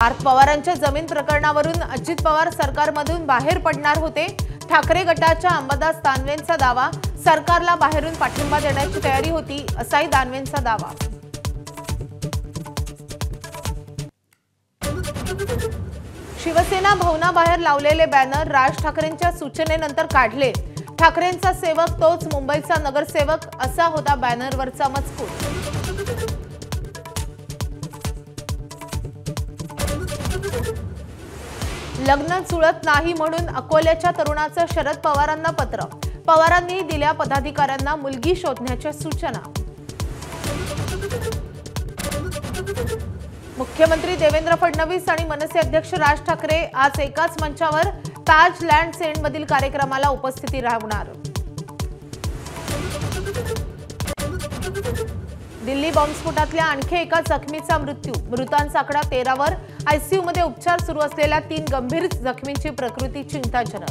पार्थ पवारांच्या जमीन प्रकरणावरून अजित पवार सरकारमधून बाहेर पडणार होते। ठाकरे गटाच्या अंबादास दानवेंचा दावा, सरकारला बाहेरून पाठिंबा देण्याची तयारी होती, असाही दानवेंचा दावा। शिवसेना भवनाबाहेर लावलेले बॅनर राज ठाकरेंच्या सूचनेनंतर काढले। ठाकरेंचा सेवक तोच मुंबईचा नगरसेवक, असा होता बॅनरवरचा मजकूर। लग्न जुळत नाही म्हणून अकोल्याच्या तरुणाचं शरद पवारांना पत्र, पवारांनी दिल्या पदाधिकाऱ्यांना मुलगी शोधण्याच्या सूचना। मुख्यमंत्री देवेंद्र फडणवीस आणि मनसे अध्यक्ष राज ठाकरे आज एकाच मंचावर ताज लँड्स एंडमधील कार्यक्रमाला उपस्थिती राहणार। दिल्ली बॉम्बस्फोटातल्या आणखी एका जखमीचा मृत्यू, मृतांचा आकडा 13 वर। आयसीयू मध्ये उपचार सुरू असलेल्या 3 गंभीर जखमींची प्रकृती चिंताजनक।